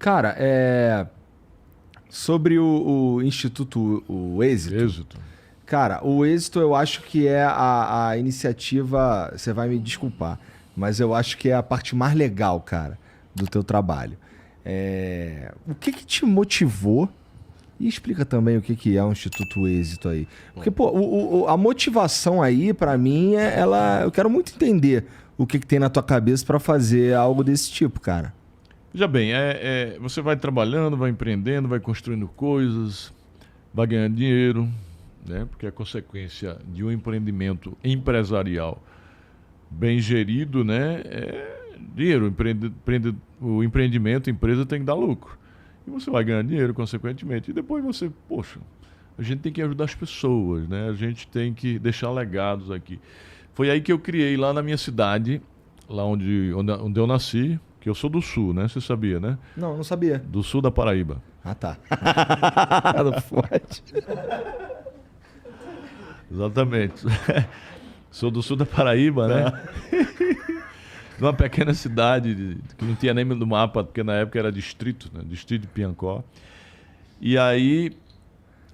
Cara, sobre o Instituto o Êxito. Cara, o Êxito eu acho que é a iniciativa, você vai me desculpar, mas eu acho que é a parte mais legal, cara, do teu trabalho. O que te motivou? E explica também o que é o Instituto Êxito aí. Porque, pô, a motivação aí, pra mim, eu quero muito entender o que tem na tua cabeça pra fazer algo desse tipo, cara. Já bem, você vai trabalhando, vai empreendendo, vai construindo coisas, vai ganhando dinheiro, né? Porque a consequência de um empreendimento empresarial bem gerido, né, é dinheiro. O empreendimento, a empresa tem que dar lucro. E você vai ganhar dinheiro, consequentemente. E depois a gente tem que ajudar as pessoas, né? A gente tem que deixar legados aqui. Foi aí que eu criei lá na minha cidade, lá onde eu nasci, que eu sou do sul, né? Você sabia, né? Não sabia. Do sul da Paraíba. Ah, tá. Forte. Exatamente. Sou do sul da Paraíba, né? Numa pequena cidade que não tinha nem no mapa, porque na época era distrito, né? Distrito de Piancó. E aí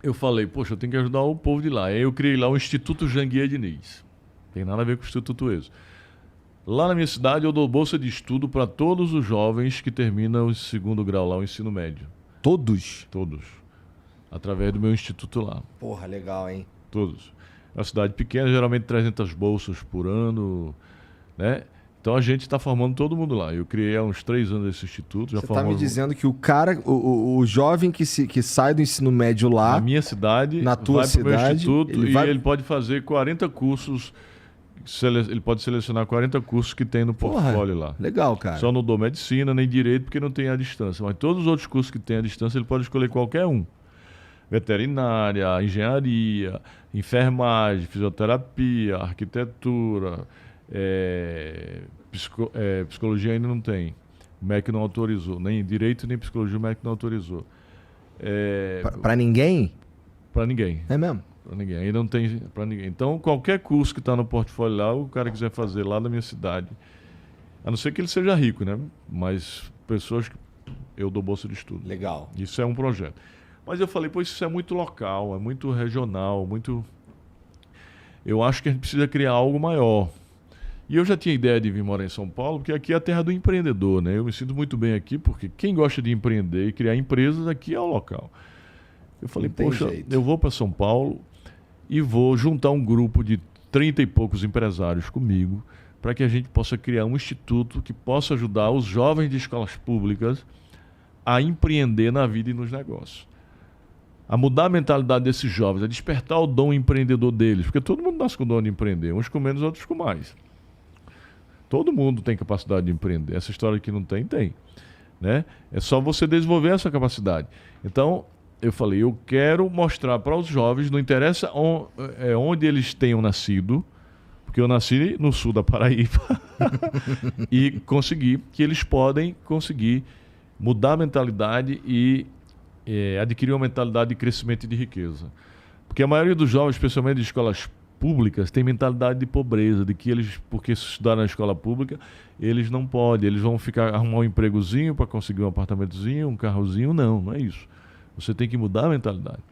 eu falei, poxa, eu tenho que ajudar o povo de lá. Aí eu criei lá o Instituto Janguier Diniz. Tem nada a ver com o Instituto Êxito. Lá na minha cidade eu dou bolsa de estudo para todos os jovens que terminam o 2º grau lá, o ensino médio. Todos? Todos. Através do meu instituto lá. Porra, legal, hein? Todos. É uma cidade pequena, geralmente 300 bolsas por ano, né? Então a gente está formando todo mundo lá. Eu criei há uns 3 anos esse instituto. Você está me dizendo que o cara, o jovem que sai do ensino médio lá... Na minha cidade, na tua vai cidade, para o meu instituto ele pode fazer 40 cursos... Ele pode selecionar 40 cursos que tem no portfólio lá. Legal, cara. Só não dou medicina nem direito porque não tem a distância. Mas todos os outros cursos que tem a distância ele pode escolher qualquer um. Veterinária, engenharia, enfermagem, fisioterapia, arquitetura, psicologia ainda não tem. O MEC não autorizou. Nem direito nem psicologia o MEC não autorizou. Para ninguém? Para ninguém. É mesmo? Para ninguém. Ainda não tem para ninguém. Então, qualquer curso que está no portfólio lá, o cara quiser fazer lá na minha cidade, a não ser que ele seja rico, né? Mas pessoas que eu dou bolsa de estudo. Legal. Isso é um projeto. Mas eu falei, isso é muito local, é muito regional, muito... Eu acho que a gente precisa criar algo maior. E eu já tinha ideia de vir morar em São Paulo, porque aqui é a terra do empreendedor, né? Eu me sinto muito bem aqui, porque quem gosta de empreender e criar empresas, aqui é o local. Eu falei, poxa, eu vou para São Paulo e vou juntar um grupo de 30 e poucos empresários comigo para que a gente possa criar um instituto que possa ajudar os jovens de escolas públicas a empreender na vida e nos negócios. A mudar a mentalidade desses jovens, a despertar o dom empreendedor deles, porque todo mundo nasce com o dom de empreender, uns com menos, outros com mais. Todo mundo tem capacidade de empreender. Essa história que não tem, tem. Né? É só você desenvolver essa capacidade. Então, eu falei, eu quero mostrar para os jovens, não interessa onde eles tenham nascido, porque eu nasci no sul da Paraíba, e que eles podem conseguir mudar a mentalidade e adquirir uma mentalidade de crescimento e de riqueza. Porque a maioria dos jovens, especialmente de escolas públicas, tem mentalidade de pobreza, de que eles, porque se estudar na escola pública, eles não podem, eles vão arrumar um empregozinho para conseguir um apartamentozinho, um carrozinho. Não é isso. Você tem que mudar a mentalidade.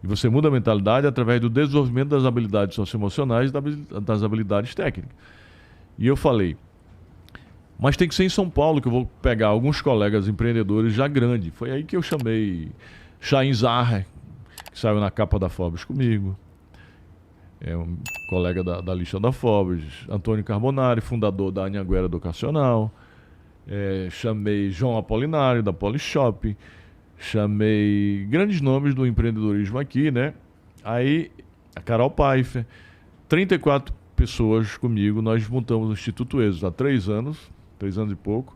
E você muda a mentalidade através do desenvolvimento das habilidades socioemocionais e das habilidades técnicas. E eu falei, mas tem que ser em São Paulo que eu vou pegar alguns colegas empreendedores já grandes. Foi aí que eu chamei Chain Zahar, que saiu na capa da Forbes comigo. É um colega da lista da Forbes. Antônio Carbonari, fundador da Anhanguera Educacional. Chamei João Apolinário, da Polishop. Chamei grandes nomes do empreendedorismo aqui, né? Aí, a Carol Pfeiffer, 34 pessoas comigo, nós montamos o Instituto Êxito há 3 anos e pouco,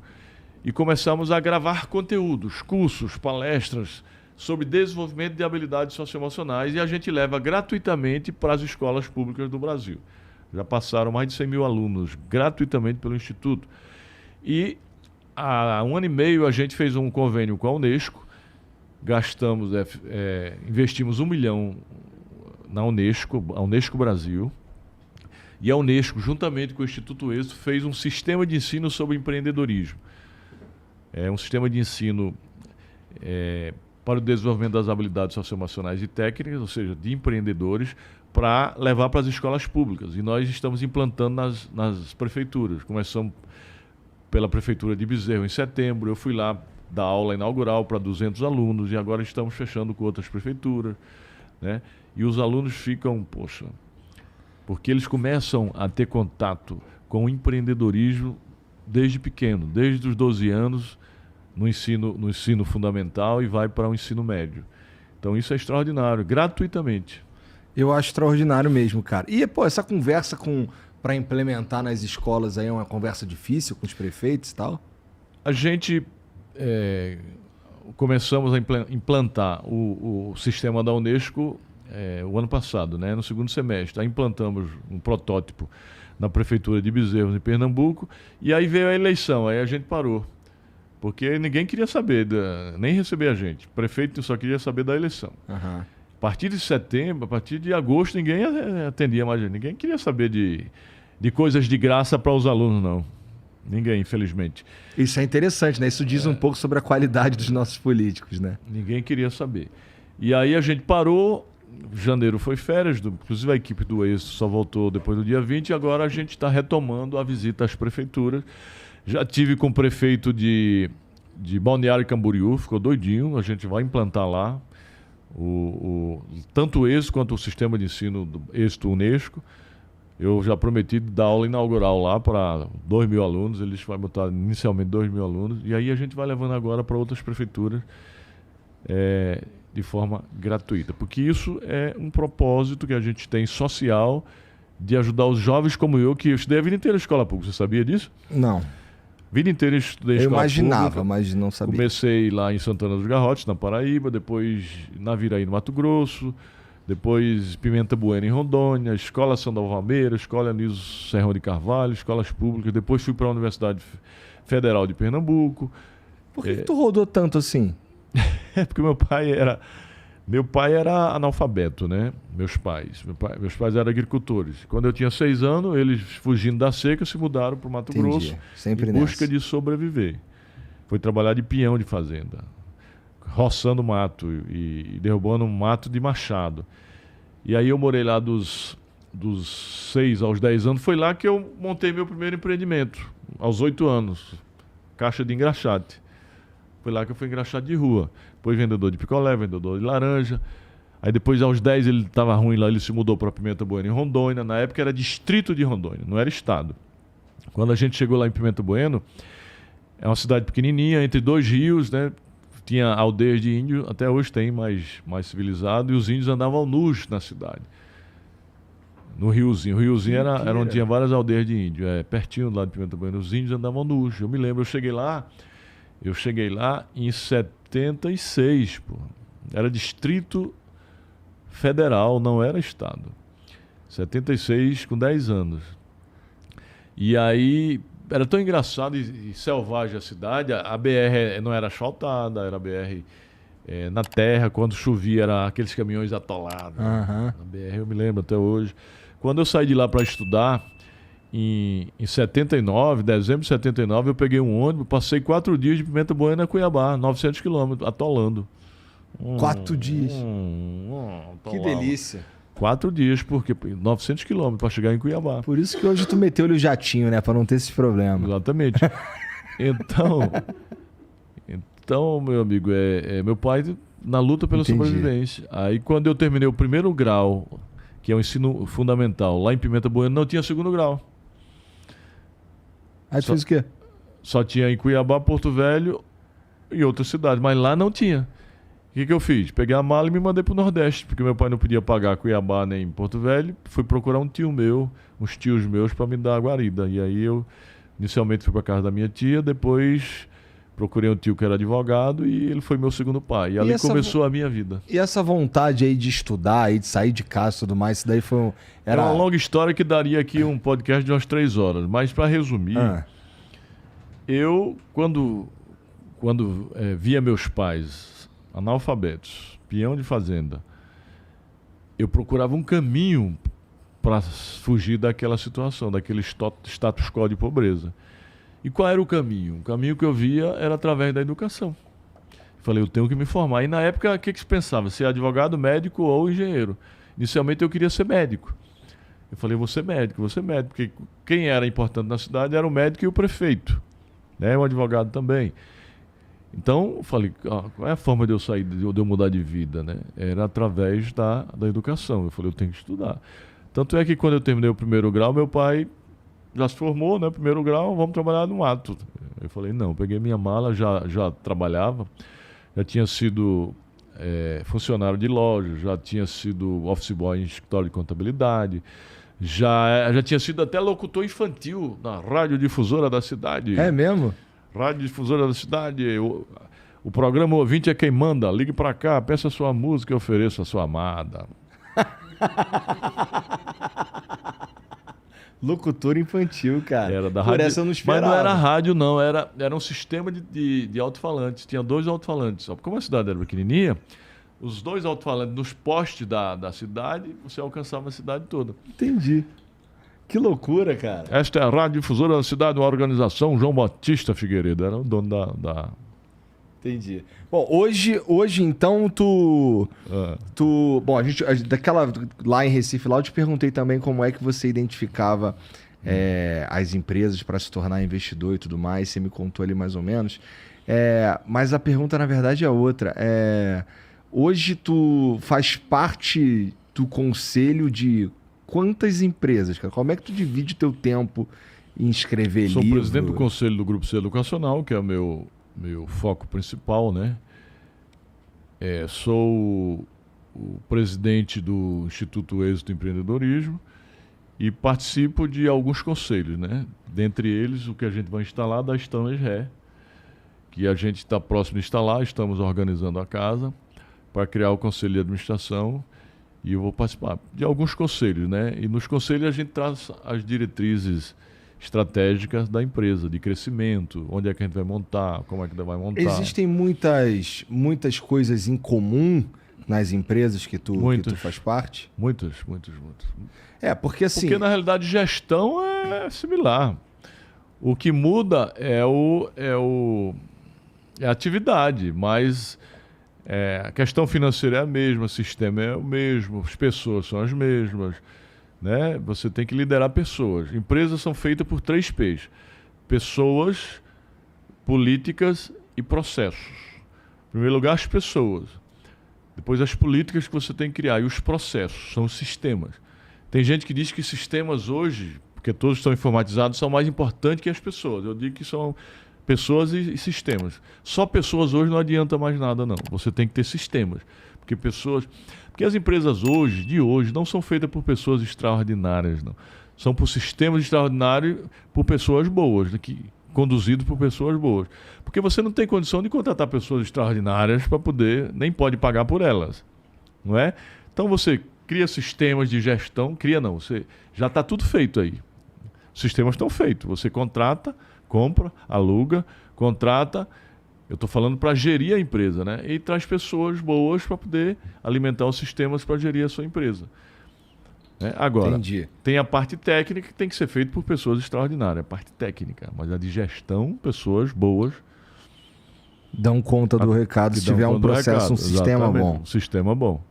e começamos a gravar conteúdos, cursos, palestras sobre desenvolvimento de habilidades socioemocionais, e a gente leva gratuitamente para as escolas públicas do Brasil. Já passaram mais de 100 mil alunos gratuitamente pelo Instituto. E há 1 ano e meio a gente fez um convênio com a Unesco, investimos 1 milhão na Unesco, a Unesco Brasil, e a Unesco, juntamente com o Instituto Êxito, fez um sistema de ensino sobre empreendedorismo. É um sistema de ensino para o desenvolvimento das habilidades socioemocionais e técnicas, ou seja, de empreendedores, para levar para as escolas públicas. E nós estamos implantando nas prefeituras. Começamos pela Prefeitura de Bezerro em setembro. Eu fui lá dar aula inaugural para 200 alunos e agora estamos fechando com outras prefeituras, né? E os alunos ficam, poxa, porque eles começam a ter contato com o empreendedorismo desde pequeno, desde os 12 anos, no ensino fundamental e vai para o ensino médio. Então isso é extraordinário, gratuitamente. Eu acho extraordinário mesmo, cara. E, pô, essa conversa para implementar nas escolas aí é uma conversa difícil com os prefeitos e tal? A gente começamos a implantar o sistema da Unesco o ano passado, né, no segundo semestre. Aí implantamos um protótipo na Prefeitura de Bezerros, em Pernambuco, e aí veio a eleição, aí a gente parou. Porque ninguém queria saber, nem receber a gente. O prefeito só queria saber da eleição. Uhum. A partir de setembro, a partir de agosto, ninguém atendia mais. Ninguém queria saber de coisas de graça para os alunos, não. Ninguém, infelizmente. Isso é interessante, né? Isso diz um pouco sobre a qualidade dos nossos políticos, né? Ninguém queria saber. E aí a gente parou, janeiro foi férias, inclusive a equipe do Êxito só voltou depois do dia 20, e agora a gente está retomando a visita às prefeituras. Já tive com o prefeito de Balneário Camboriú, ficou doidinho, a gente vai implantar lá tanto o Êxito quanto o sistema de ensino do Êxito Unesco. Eu já prometi dar aula inaugural lá para 2.000 alunos, eles vão botar inicialmente 2.000 alunos, e aí a gente vai levando agora para outras prefeituras de forma gratuita, porque isso é um propósito que a gente tem social de ajudar os jovens como eu, que eu estudei a vida inteira em escola pública. Você sabia disso? Não. Vida inteira estudei escola pública. Eu imaginava, mas não sabia. Comecei lá em Santana dos Garrotes, na Paraíba, depois Naviraí, no Mato Grosso, depois Pimenta Bueno, em Rondônia, Escola Sandal Valmeira, Escola Anísio Serrão de Carvalho, escolas públicas. Depois fui para a Universidade Federal de Pernambuco. Por que tu rodou tanto assim? Porque meu pai era analfabeto, né? Meus pais eram agricultores. Quando eu tinha 6 anos, eles, fugindo da seca, se mudaram para o Mato Grosso Sempre em busca de sobreviver. Foi trabalhar de peão de fazenda, roçando mato e derrubando mato de machado. E aí eu morei lá dos 6 aos 10 anos. Foi lá que eu montei meu primeiro empreendimento, aos 8 anos. Caixa de engraxate. Foi lá que eu fui engraxado de rua. Depois vendedor de picolé, vendedor de laranja. Aí depois, aos 10, ele estava ruim lá, ele se mudou para Pimenta Bueno, em Rondônia. Na época era distrito de Rondônia, não era estado. Quando a gente chegou lá em Pimenta Bueno, é uma cidade pequenininha, entre 2 rios, né? Tinha aldeias de índio, até hoje tem, mais civilizado, e os índios andavam nus na cidade. No riozinho. O riozinho era onde tinha várias aldeias de índio, pertinho lá de Pimenta Bueno. Os índios andavam nus. Eu me lembro, eu cheguei lá em 76, pô. Era Distrito Federal, não era Estado. 76, com 10 anos. E aí, era tão engraçado e selvagem a cidade. A BR não era asfaltada, era BR na terra. Quando chovia, era aqueles caminhões atolados. Uhum. A BR, eu me lembro até hoje. Quando eu saí de lá para estudar, em 79, dezembro de 79, eu peguei um ônibus, passei 4 dias de Pimenta Bueno a Cuiabá, 900 quilômetros, atolando. 4 dias? Que delícia. 4 dias, porque 900 quilômetros para chegar em Cuiabá. Por isso que hoje tu meteu-lhe o jatinho, né? Para não ter esses problemas. Exatamente. Então, meu amigo, meu pai na luta pela sobrevivência. Aí quando eu terminei o primeiro grau, que é o ensino fundamental, lá em Pimenta Bueno, não tinha segundo grau. Aí tu fez o quê? Só tinha em Cuiabá, Porto Velho e outras cidades, mas lá não tinha. O que eu fiz? Peguei a mala e me mandei pro Nordeste, porque meu pai não podia pagar Cuiabá nem Porto Velho. Fui procurar uns tios meus, para me dar a guarida. E aí eu inicialmente fui para casa da minha tia, depois procurei um tio que era advogado e ele foi meu segundo pai. E ali começou a minha vida. E essa vontade aí de estudar, aí de sair de casa e tudo mais, isso daí foi era uma longa história que daria aqui um podcast de umas 3 horas. Mas para resumir, eu, quando via meus pais analfabetos, peão de fazenda, eu procurava um caminho para fugir daquela situação, daquele status quo de pobreza. E qual era o caminho? O caminho que eu via era através da educação. Falei, eu tenho que me formar. E na época, o que se pensava? Ser advogado, médico ou engenheiro. Inicialmente eu queria ser médico. Eu falei, vou ser médico, porque quem era importante na cidade era o médico e o prefeito, né? O advogado também. Então, eu falei, qual é a forma de eu sair, de eu mudar de vida, né? Era através da educação. Eu falei, eu tenho que estudar. Tanto é que quando eu terminei o primeiro grau, meu pai já se formou, né? Primeiro grau, vamos trabalhar no mato. Eu falei, não, peguei minha mala, já trabalhava, já tinha sido funcionário de loja, já tinha sido office boy em escritório de contabilidade, já tinha sido até locutor infantil na radiodifusora da cidade. É mesmo? Radiodifusora da cidade, o programa Ouvinte é Quem Manda, ligue pra cá, peça a sua música e ofereça a sua amada. Locutor infantil, cara. Era da Por rádio, essa eu não esperava. mas não era rádio, não. Era um sistema de alto-falantes. Tinha 2 alto-falantes. Como a cidade era pequenininha, os 2 alto-falantes nos postes da cidade, você alcançava a cidade toda. Entendi. Que loucura, cara. Esta é a Rádio Difusora da cidade, uma organização João Batista Figueiredo. Era o dono da... Entendi. Bom, hoje então, bom, lá em Recife, lá eu te perguntei também como é que você identificava as empresas para se tornar investidor e tudo mais. Você me contou ali mais ou menos. Mas a pergunta, na verdade, é outra. Hoje tu faz parte do conselho de quantas empresas, cara? Como é que tu divide o teu tempo em escrever livro? Sou presidente do conselho do Grupo C Educacional, que é o meu foco principal, né? Sou o presidente do Instituto Êxito Empreendedorismo e participo de alguns conselhos, né? Dentre eles, o que a gente vai instalar da Stamas Ré, que a gente está próximo de instalar, estamos organizando a casa para criar o conselho de administração e eu vou participar de alguns conselhos, né? E nos conselhos a gente traz as diretrizes estratégicas da empresa, de crescimento, onde é que a gente vai montar, como é que vai montar. Existem muitas coisas em comum nas empresas que tu faz parte? Muitas. Porque assim... Porque na realidade gestão é similar. O que muda é a atividade, mas a questão financeira é a mesma, o sistema é o mesmo, as pessoas são as mesmas, né? Você tem que liderar pessoas. Empresas são feitas por 3 P's: pessoas, políticas e processos. Em primeiro lugar, as pessoas. Depois, as políticas que você tem que criar. E os processos, são os sistemas. Tem gente que diz que sistemas hoje, porque todos estão informatizados, são mais importantes que as pessoas. Eu digo que são pessoas e sistemas. Só pessoas hoje não adianta mais nada, não. Você tem que ter sistemas. Porque as empresas de hoje, não são feitas por pessoas extraordinárias, não. São por sistemas extraordinários, por pessoas boas, conduzidos por pessoas boas. Porque você não tem condição de contratar pessoas extraordinárias para poder, nem pode pagar por elas, não é? Então você cria sistemas de gestão, você já está tudo feito aí. Os sistemas estão feitos. Você contrata, compra, aluga, contrata. Eu estou falando para gerir a empresa, né? E traz pessoas boas para poder alimentar os sistemas para gerir a sua empresa. Agora, Entendi. Tem a parte técnica que tem que ser feita por pessoas extraordinárias, a parte técnica. Mas a de gestão, pessoas boas. Dão conta do recado se tiver um processo, um sistema bom. Um sistema bom.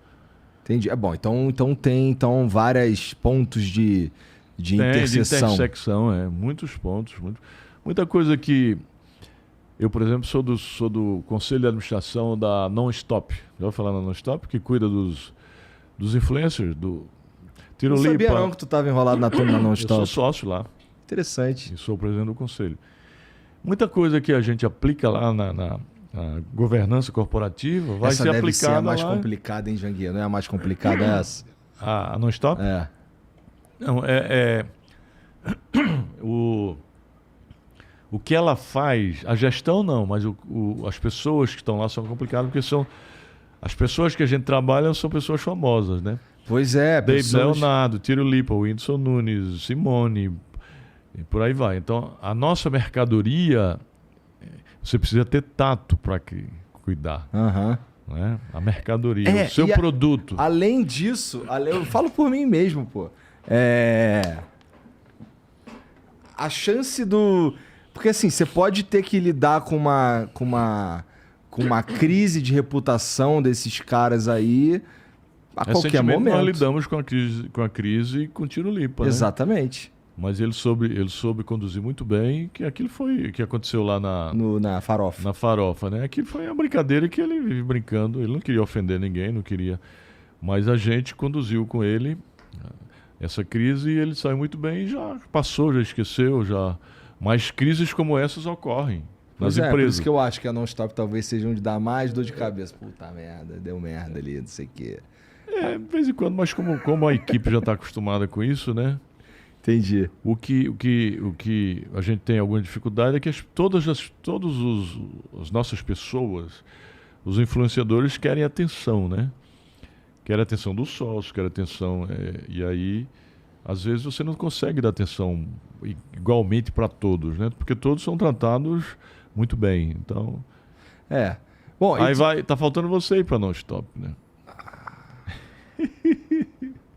Entendi. Bom, então tem vários pontos de interseção. De intersecção, muitos pontos. Muita coisa que... Eu, por exemplo, sou do Conselho de Administração da Non-Stop. Já vou falar na Non-Stop, que cuida dos influencers, do Tiro Lipa. Não sabia não que tu estava enrolado na turma da Non-Stop. Eu sou sócio lá. Interessante. E sou o presidente do Conselho. Muita coisa que a gente aplica lá na governança corporativa vai ser aplicada lá. Essa deve ser a mais complicada, hein, Janguia? Não é a mais complicada essa? A Non-Stop? Não, o que ela faz, a gestão não, mas as pessoas que estão lá são complicadas, porque as pessoas que a gente trabalha são pessoas famosas, né? Pois é, David Leonardo, Tiro Lipa, Whindersson Nunes, Simone, e por aí vai. Então, a nossa mercadoria, você precisa ter tato para cuidar. Né? A mercadoria, o seu produto. Além disso, eu falo por mim mesmo, pô. A chance Porque assim, você pode ter que lidar com uma crise de reputação desses caras aí a qualquer momento. Nós lidamos com a crise com tiro limpa, Exatamente. Né? Mas ele soube conduzir muito bem, que aquilo foi o que aconteceu lá na Farofa. Na Farofa, né? Aquilo foi a brincadeira que ele vive brincando. Ele não queria ofender ninguém, não queria. Mas a gente conduziu com ele essa crise e ele saiu muito bem e já passou, já esqueceu, já. Mas crises como essas ocorrem nas empresas. Por isso que eu acho que a Non-Stop talvez seja onde dá mais dor de cabeça. Puta merda, deu merda ali, não sei o quê. De vez em quando, mas como a equipe já está acostumada com isso, né? Entendi. O que a gente tem alguma dificuldade é que todas as nossas pessoas, os influenciadores querem atenção, né? Querem atenção do sócio, querem atenção... e aí, às vezes, você não consegue dar atenção igualmente para todos, né? Porque todos são tratados muito bem, então... Bom, aí tá faltando você aí para Non-Stop, né?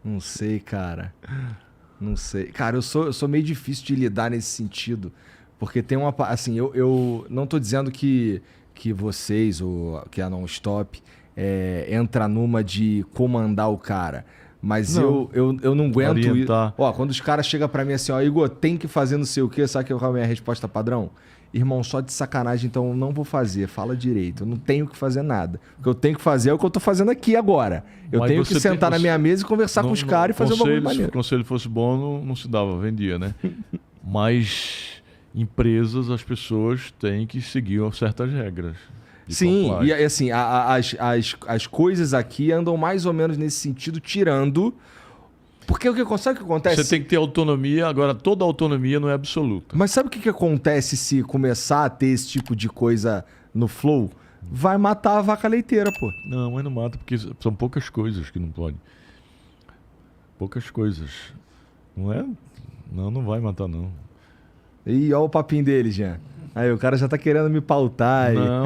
Não sei, cara. Não sei. Cara, eu sou meio difícil de lidar nesse sentido. Porque tem uma... Assim, eu não tô dizendo que vocês, ou que a Non-Stop, entra numa de comandar o cara. Mas eu não aguento isso. Ó, quando os caras chegam pra mim assim, ó, Igor, tem que fazer não sei o quê, sabe qual é a minha resposta padrão? Irmão, só de sacanagem, então eu não vou fazer. Fala direito. Eu não tenho que fazer nada. O que eu tenho que fazer é o que eu tô fazendo aqui agora. Eu tenho que sentar na minha mesa e conversar com os caras e fazer um bagulho maneiro. Se o conselho fosse bom, não se dava, vendia, né? Mas empresas, as pessoas têm que seguir certas regras. Sim, e assim, as coisas aqui andam mais ou menos nesse sentido, tirando... Porque sabe o que acontece? Você tem que ter autonomia, agora toda autonomia não é absoluta. Mas sabe o que acontece se começar a ter esse tipo de coisa no Flow? Vai matar a vaca leiteira, pô. Não, mas não mata, porque são poucas coisas que não pode. Poucas coisas. Não é? Não vai matar, não. E olha o papinho dele, Jean. Aí, o cara já tá querendo me pautar aí. Não.